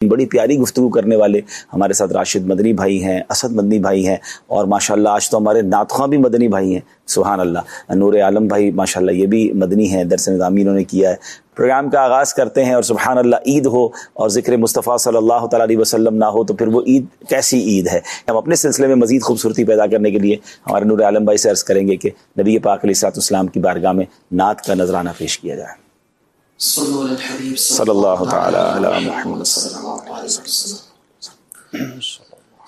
بڑی پیاری گفتگو کرنے والے ہمارے ساتھ راشد مدنی بھائی ہیں، اسد مدنی بھائی ہیں، اور ماشاءاللہ آج تو ہمارے نعت خواں بھی مدنی بھائی ہیں، سبحان اللہ۔ نور عالم بھائی ماشاءاللہ یہ بھی مدنی ہیں، درس نظامی انہوں نے کیا ہے۔ پروگرام کا آغاز کرتے ہیں اور سبحان اللہ عید ہو اور ذکر مصطفیٰ صلی اللہ تعالیٰ علیہ وسلم نہ ہو تو پھر وہ عید کیسی عید ہے۔ ہم اپنے سلسلے میں مزید خوبصورتی پیدا کرنے کے لیے ہمارے نور عالم بھائی سے عرض کریں گے کہ نبی پاک علیہ الصلوۃ والسلام کی بارگاہ میں نعت کا نذرانہ پیش کیا جائے۔ صلی اللہ تعالی علی محمد صلی اللہ علیہ وسلم۔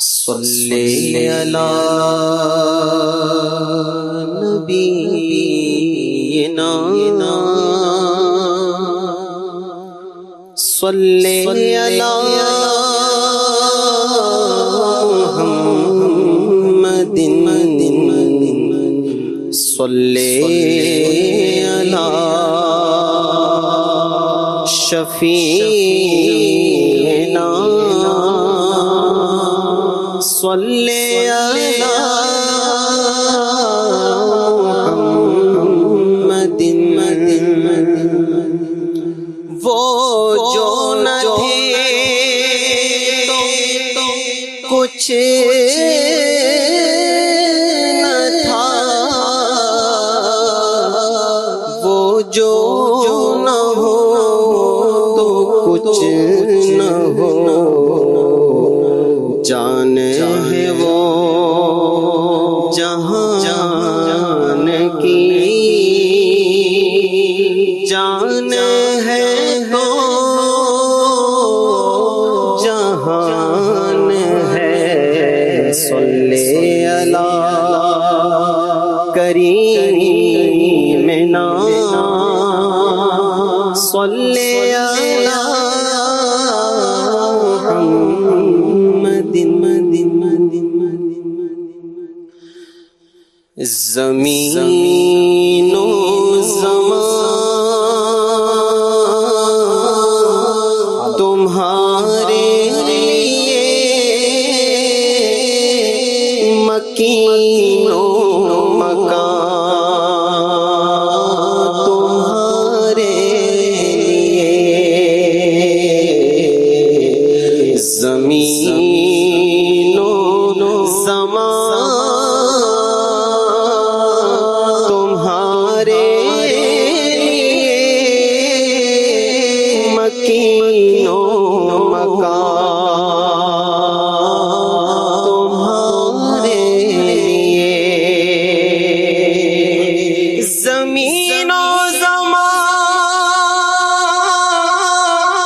صلی علی نبینا صلی علی محمد صلی علی شفیعنا صلی علی محمد۔ وہ جو نہ تھے تو کچھ نہ تھا، وہ جو نہ ہو تو کچھ نہ ہو، جان ہے وہ جہان کی، جان ہے تو جہان ہے۔ صلی علی کریمنا صلی علی محمد۔ زمین و زمان تمہارے لیے مکین و مکان تمہارے لیے، زمین و زمان تمہارے مکین و مکان تمہارے لیے، زمین و زمان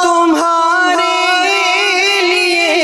تمہارے لیے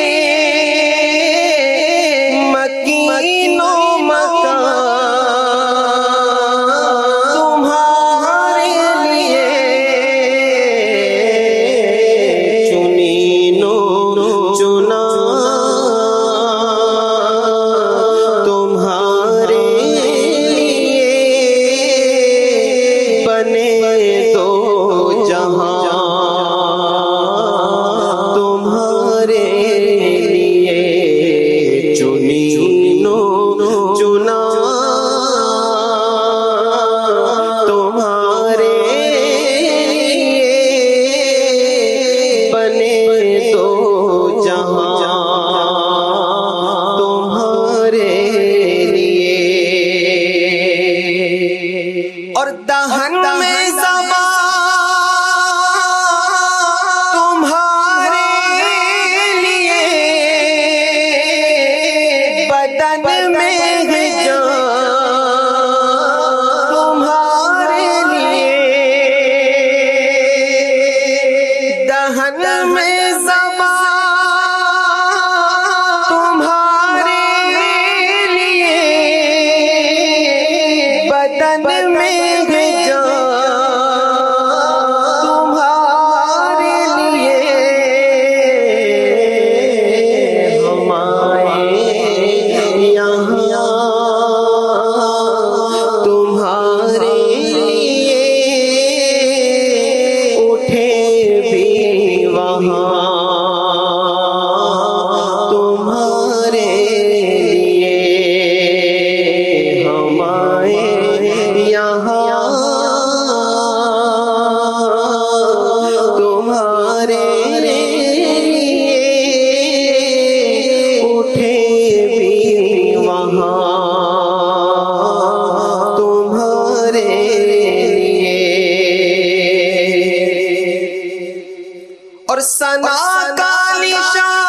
کا نشان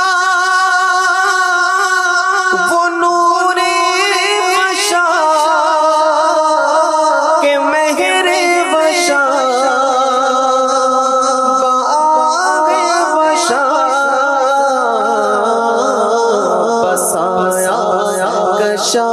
وہ نور بشا کہ مہر بشا باغ بشا بسایا کشا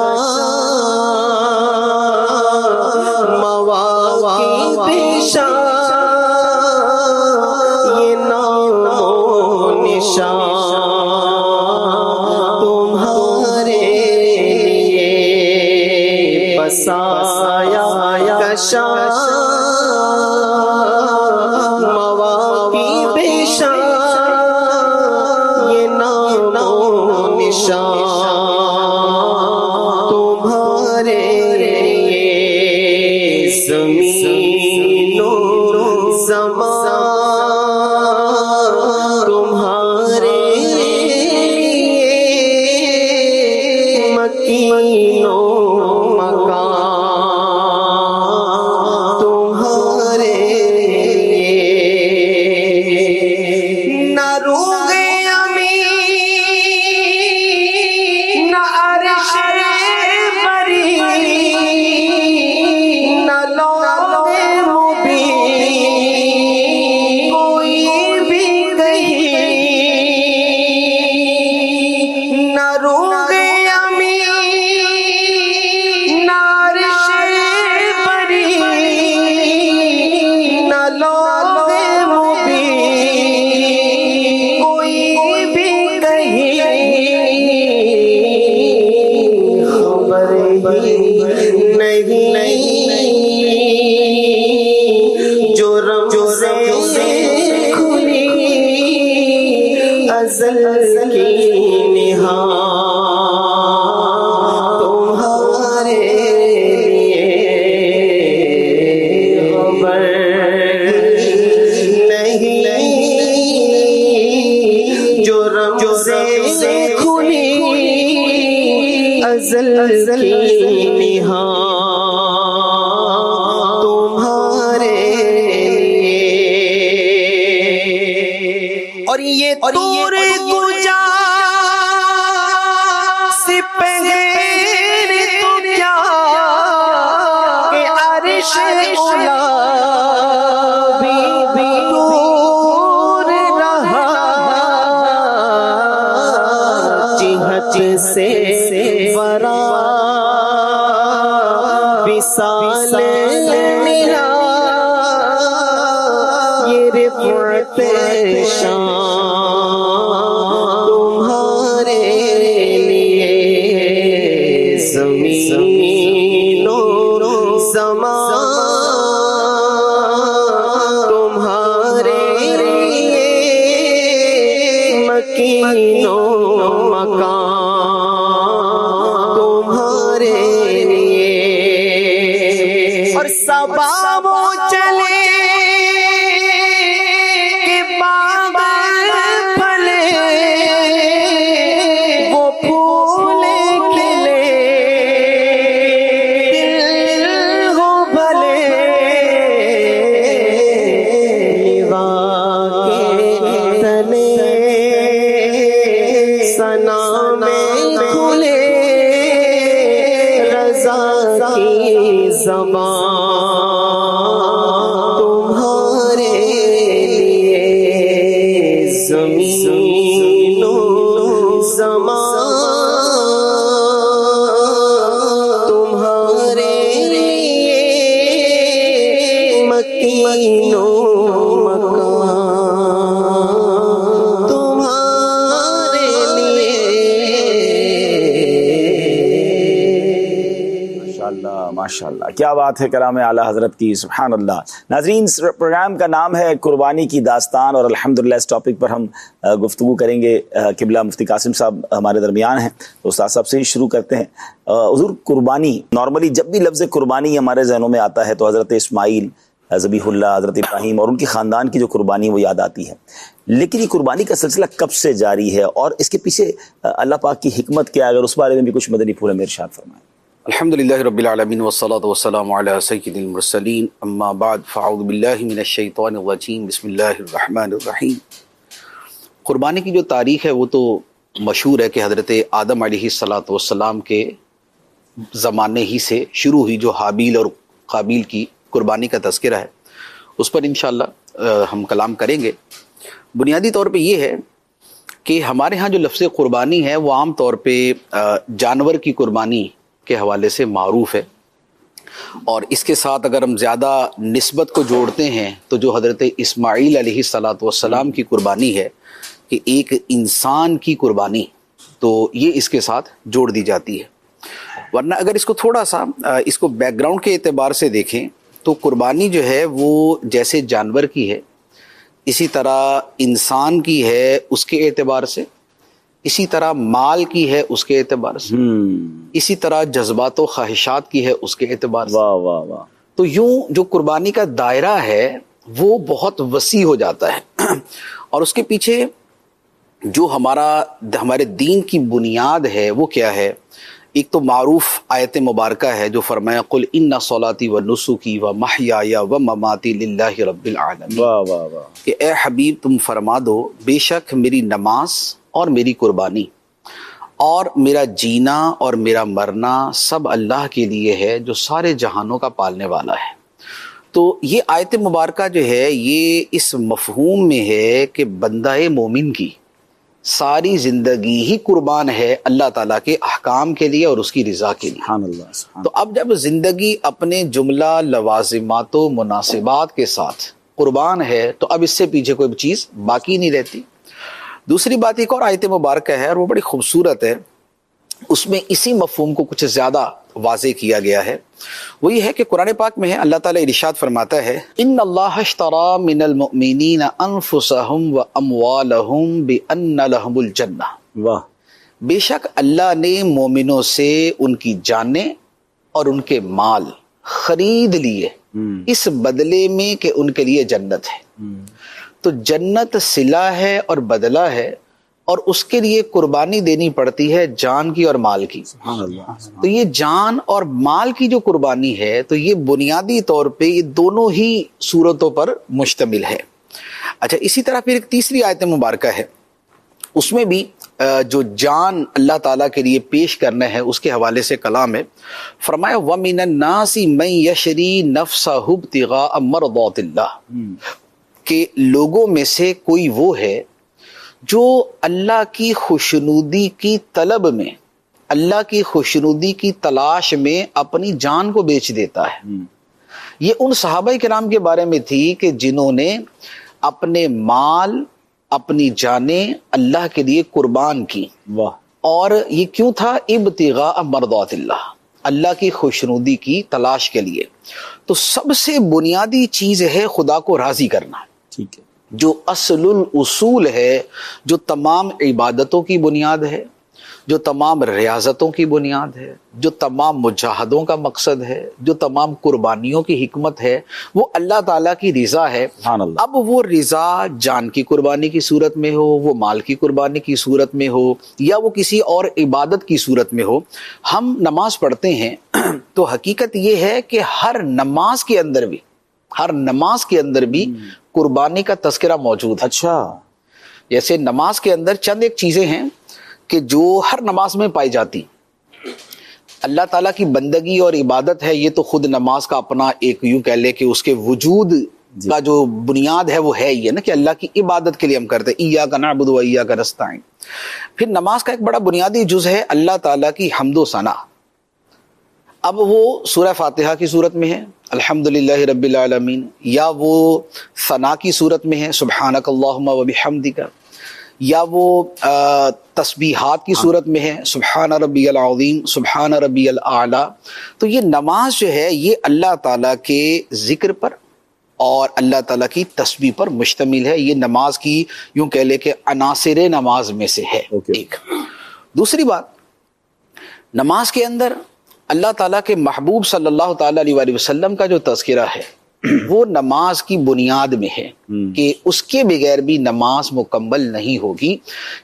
بسایا کشا مواقع پیشا یہ نام و نشان تمہارے زمین و زمان تمہارے مکین و ازل کی نہاد تمہارے لیے خبر نہیں جو رمزے سے کھلی ازل کی نہاد تمہارے لیے اور یہ کجا سے پہر تو کیا کہ عرش اولا بھی دور رہا جہت سے ورا وصال ملا یہ رفعت شان زمین و زمان تمہارے لیے مکین و مکان تمہارے لیے اور صبا وہ چلے کہ باغ پھلے وہ پھول کھلے سنا میں کھلے رضا کی زبان تمہارے لیے زمین و زمان تمہارے لیے مکین و ماشاءاللہ کیا بات ہے کلام اعلیٰ حضرت کی، سبحان اللہ۔ ناظرین، اس پروگرام کا نام ہے قربانی کی داستان، اور الحمدللہ اس ٹاپک پر ہم گفتگو کریں گے۔ قبلہ مفتی قاسم صاحب ہمارے درمیان ہیں، تو استاد صاحب سے ہی شروع کرتے ہیں۔ حضور، قربانی نارملی جب بھی لفظ قربانی ہمارے ذہنوں میں آتا ہے تو حضرت اسماعیل، ذبیح اللہ، حضرت ابراہیم اور ان کے خاندان کی جو قربانی وہ یاد آتی ہے، لیکن یہ قربانی کا سلسلہ کب سے جاری ہے اور اس کے پیچھے اللہ پاک کی حکمت کیا ہے؟ اگر اس بارے میں بھی کچھ مدنی پھول میں ارشاد فرمائیں۔ الحمدللہ رب العالمین والصلاة والسلام علی سید المرسلین، اما بعد فاعوذ باللہ من الشیطان الرجیم، بسم اللہ الرحمن الرحیم۔ قربانی کی جو تاریخ ہے وہ تو مشہور ہے کہ حضرت آدم علیہ الصلاۃ والسلام کے زمانے ہی سے شروع ہوئی، جو حابیل اور قابیل کی قربانی کا تذکرہ ہے، اس پر انشاءاللہ ہم کلام کریں گے۔ بنیادی طور پہ یہ ہے کہ ہمارے ہاں جو لفظ قربانی ہے وہ عام طور پہ جانور کی قربانی کے حوالے سے معروف ہے، اور اس کے ساتھ اگر ہم زیادہ نسبت کو جوڑتے ہیں تو جو حضرت اسماعیل علیہ الصلاۃ والسلام کی قربانی ہے کہ ایک انسان کی قربانی، تو یہ اس کے ساتھ جوڑ دی جاتی ہے۔ ورنہ اگر اس کو تھوڑا سا اس کو بیک گراؤنڈ کے اعتبار سے دیکھیں تو قربانی جو ہے وہ جیسے جانور کی ہے، اسی طرح انسان کی ہے اس کے اعتبار سے، اسی طرح مال کی ہے اس کے اعتبار سے، اسی طرح جذبات و خواہشات کی ہے اس کے اعتبار سے۔ واہ واہ واہ۔ تو یوں جو قربانی کا دائرہ ہے وہ بہت وسیع ہو جاتا ہے، اور اس کے پیچھے جو ہمارے دین کی بنیاد ہے وہ کیا ہے؟ ایک تو معروف آیت مبارکہ ہے جو فرمایا قل ان صلاتی و نسکی و محیای و مماتی للہ رب العالمین، واہ واہ واہ، کہ اے حبیب تم فرما دو بے شک میری نماز اور میری قربانی اور میرا جینا اور میرا مرنا سب اللہ کے لیے ہے جو سارے جہانوں کا پالنے والا ہے۔ تو یہ آیت مبارکہ جو ہے یہ اس مفہوم میں ہے کہ بندہ مومن کی ساری زندگی ہی قربان ہے اللہ تعالیٰ کے احکام کے لیے اور اس کی رضا کے لیے۔ سبحان اللہ سبحان تو اب جب زندگی اپنے جملہ لوازمات و مناسبات کے ساتھ قربان ہے تو اب اس سے پیچھے کوئی چیز باقی نہیں رہتی۔ دوسری بات ایک اور آیت مبارکہ ہے اور وہ بڑی خوبصورت ہے، اس میں اسی مفہوم کو کچھ زیادہ واضح کیا گیا ہے۔ وہ یہ ہے کہ قرآن پاک میں ہے اللہ تعالیٰ ارشاد فرماتا ہے ان اللہ اشترى من المؤمنین انفسهم واموالهم بان لهم الجنہ، واہ، بے شک اللہ نے مومنوں سے ان کی جانیں اور ان کے مال خرید لیے اس بدلے میں کہ ان کے لیے جنت ہے۔ تو جنت صلہ ہے اور بدلہ ہے، اور اس کے لیے قربانی دینی پڑتی ہے جان کی اور مال کی۔ سبحان اللہ، تو یہ جان اور مال کی جو قربانی ہے تو یہ بنیادی طور پہ یہ دونوں ہی صورتوں پر مشتمل ہے۔ اچھا، اسی طرح پھر ایک تیسری آیت مبارکہ ہے، اس میں بھی جو جان اللہ تعالیٰ کے لیے پیش کرنا ہے اس کے حوالے سے کلام ہے۔ فرمایا وَمِنَ النَّاسِ مَن يَشْرِي نَفْسَهُ ابْتِغَاءَ مَرْضَاتِ اللَّهِ، کہ لوگوں میں سے کوئی وہ ہے جو اللہ کی خوشنودی کی طلب میں، اللہ کی خوشنودی کی تلاش میں اپنی جان کو بیچ دیتا ہے۔ یہ ان صحابہ کرام کے بارے میں تھی کہ جنہوں نے اپنے مال، اپنی جانیں اللہ کے لیے قربان کی، واہ، اور یہ کیوں تھا؟ ابتغاء مرضات اللہ، اللہ کی خوشنودی کی تلاش کے لیے۔ تو سب سے بنیادی چیز ہے خدا کو راضی کرنا، ٹھیک ہے، جو اصل الاصول ہے، جو تمام عبادتوں کی بنیاد ہے، جو تمام ریاضتوں کی بنیاد ہے، جو تمام مجاہدوں کا مقصد ہے، جو تمام قربانیوں کی حکمت ہے، وہ اللہ تعالیٰ کی رضا ہے۔ سبحان اللہ۔ اب وہ رضا جان کی قربانی کی صورت میں ہو، وہ مال کی قربانی کی صورت میں ہو، یا وہ کسی اور عبادت کی صورت میں ہو۔ ہم نماز پڑھتے ہیں تو حقیقت یہ ہے کہ ہر نماز کے اندر بھی قربانی کا تذکرہ موجود ہے۔ اچھا، جیسے نماز کے اندر چند ایک چیزیں ہیں کہ جو ہر نماز میں پائی جاتی، اللہ تعالیٰ کی بندگی اور عبادت ہے، یہ تو خود نماز کا اپنا ایک یوں کہہ لے کہ اس کے وجود کا جو بنیاد ہے وہ ہے ہی ہے نا، کہ اللہ کی عبادت کے لیے ہم کرتے ہیں ایاک نعبد و ایاک نستعین۔ پھر نماز کا ایک بڑا بنیادی جز ہے اللہ تعالیٰ کی حمد و ثنا۔ اب وہ سورہ فاتحہ کی صورت میں ہے الحمدللہ رب العالمین، یا وہ ثنا کی صورت میں ہے سبحانک اللہم و بحمدک، یا وہ تسبیحات کی صورت میں ہے سبحان ربی العظیم سبحان ربی الاعلی۔ تو یہ نماز جو ہے یہ اللہ تعالیٰ کے ذکر پر اور اللہ تعالیٰ کی تسبیح پر مشتمل ہے۔ یہ نماز کی یوں کہہ لے کہ عناصر نماز میں سے ہے۔ ایک دوسری بات، نماز کے اندر اللہ تعالیٰ کے محبوب صلی اللہ تعالیٰ علیہ وآلہ وسلم کا جو تذکرہ ہے وہ نماز کی بنیاد میں ہے کہ اس کے بغیر بھی نماز مکمل نہیں ہوگی،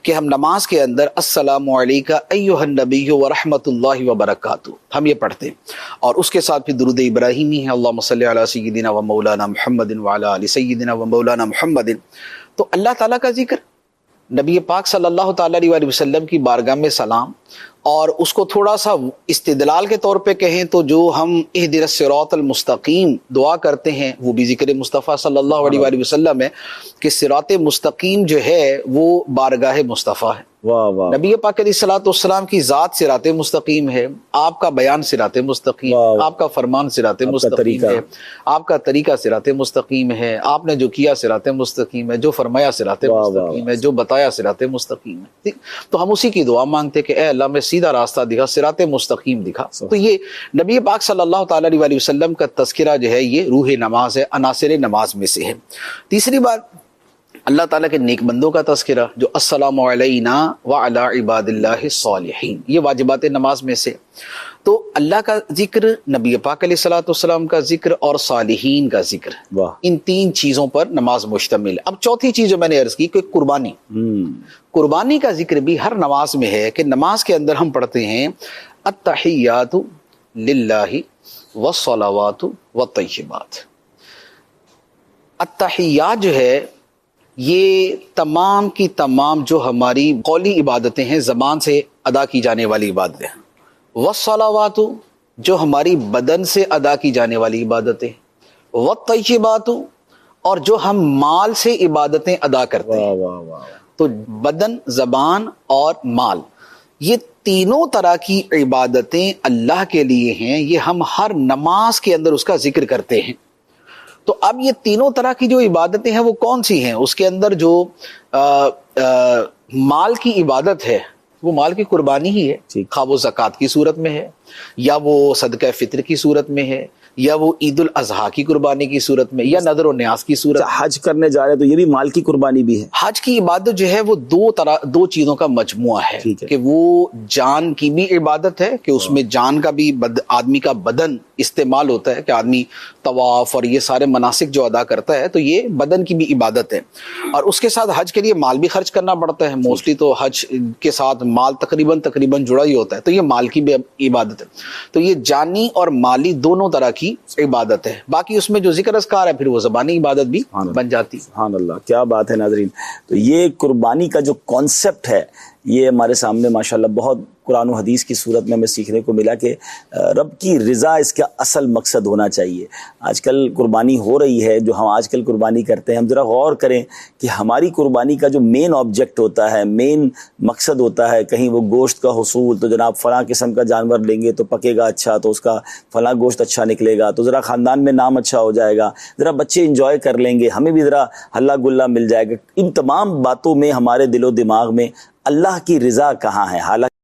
کہ ہم نماز کے اندر السلام علیکہ ایھا النبی ورحمۃ اللہ وبرکاتہ ہم یہ پڑھتے ہیں، اور اس کے ساتھ پھر درود ابراہیمی ہے اللہم صلی علی سیدنا و مولانا محمد وعلی آل سیدنا و مولانا محمد۔ تو اللہ تعالیٰ کا ذکر نبی پاک صلی اللہ تعالی علیہ وسلم کی بارگاہ میں سلام، اور اس کو تھوڑا سا استدلال کے طور پہ کہیں تو جو ہم اہدنا الصراط المستقیم دعا کرتے ہیں وہ بھی ذکر مصطفیٰ صلی اللہ علیہ وآلہ وسلم ہے کہ صراط مستقیم جو ہے وہ بارگاہ مصطفیٰ ہے۔ واہ واہ، نبی پاک علیہ الصلوۃ والسلام کی ذات صراط مستقیم ہے، آپ کا بیان صراط مستقیم واہ، ہے، آپ کا فرمان صراط مستقیم طریقہ، ہے، آپ کا طریقہ صراط مستقیم ہے، آپ نے جو کیا صراط مستقیم ہے، جو فرمایا صراط واہ، واہ، مستقیم ہے، جو بتایا صراط مستقیم ہے۔ ٹھیک؟ تو ہم اسی کی دعا مانگتے کہ اے اللہ میں سیدھا راستہ دکھا، صراط مستقیم دکھا۔ تو یہ نبی پاک صلی اللہ تعالی علیہ وسلم کا تذکرہ جو ہے یہ روح نماز ہے، عناصر نماز میں سے ہے۔ تیسری بات، اللہ تعالیٰ کے نیک بندوں کا تذکرہ جو السلام علینا وعلی عباد اللہ الصالحین، یہ واجبات نماز میں سے۔ تو اللہ کا ذکر، نبی پاک علیہ الصلوۃ والسلام کا ذکر اور صالحین کا ذکر، واہ، ان تین چیزوں پر نماز مشتمل ہے۔ اب چوتھی چیز جو میں نے عرض کی کہ قربانی، قربانی کا ذکر بھی ہر نماز میں ہے کہ نماز کے اندر ہم پڑھتے ہیں التحیات للہ والصلوات والطیبات۔ التحیات جو ہے یہ تمام کی تمام جو ہماری قولی عبادتیں ہیں، زبان سے ادا کی جانے والی عبادتیں ہیں، والصلوات جو ہماری بدن سے ادا کی جانے والی عبادتیں، والطیبات اور جو ہم مال سے عبادتیں ادا کرتے ہیں۔ واہ واہ، تو بدن، زبان اور مال، یہ تینوں طرح کی عبادتیں اللہ کے لیے ہیں، یہ ہم ہر نماز کے اندر اس کا ذکر کرتے ہیں۔ تو اب یہ تینوں طرح کی جو عبادتیں ہیں وہ کون سی ہیں؟ اس کے اندر جو مال کی عبادت ہے وہ مال کی قربانی ہی ہے، خواہ وہ زکوٰۃ کی صورت میں ہے، یا وہ صدقہ فطر کی صورت میں ہے، یا وہ عید الاضحیٰ کی قربانی کی صورت میں، یا نذر و نیاز کی صورت۔ حج کرنے جا رہے ہیں تو یہ بھی مال کی قربانی بھی ہے۔ حج کی عبادت جو ہے وہ دو چیزوں کا مجموعہ ہے کہ وہ جان کی بھی عبادت ہے کہ اس میں جان کا بھی آدمی کا بدن استعمال ہوتا ہے کہ آدمی طواف اور یہ سارے مناسک جو ادا کرتا ہے، تو یہ بدن کی بھی عبادت ہے، اور اس کے ساتھ حج کے لیے مال بھی خرچ کرنا پڑتا ہے۔ موسٹلی تو حج کے ساتھ مال تقریباً جڑا ہی ہوتا ہے، تو یہ مال کی بھی عبادت ہے۔ تو یہ جانی اور مالی دونوں طرح کی عبادت ہے۔ باقی اس میں جو ذکر اذکار ہے پھر وہ زبانی عبادت بھی بن جاتی۔ سبحان اللہ، کیا بات ہے ناظرین۔ تو یہ قربانی کا جو کانسیپٹ ہے یہ ہمارے سامنے ماشاءاللہ بہت قرآن و حدیث کی صورت میں ہمیں سیکھنے کو ملا کہ رب کی رضا اس کا اصل مقصد ہونا چاہیے۔ آج کل قربانی ہو رہی ہے، جو ہم آج کل قربانی کرتے ہیں، ہم ذرا غور کریں کہ ہماری قربانی کا جو مین آبجیکٹ ہوتا ہے، مین مقصد ہوتا ہے، کہیں وہ گوشت کا حصول، تو جناب فلاں قسم کا جانور لیں گے تو پکے گا اچھا، تو اس کا فلاں گوشت اچھا نکلے گا، تو ذرا خاندان میں نام اچھا ہو جائے گا، ذرا بچے انجوائے کر لیں گے، ہمیں بھی ذرا ہلا گلا مل جائے گا۔ ان تمام باتوں میں ہمارے دل و دماغ میں اللہ کی رضا کہاں ہے؟ حالانکہ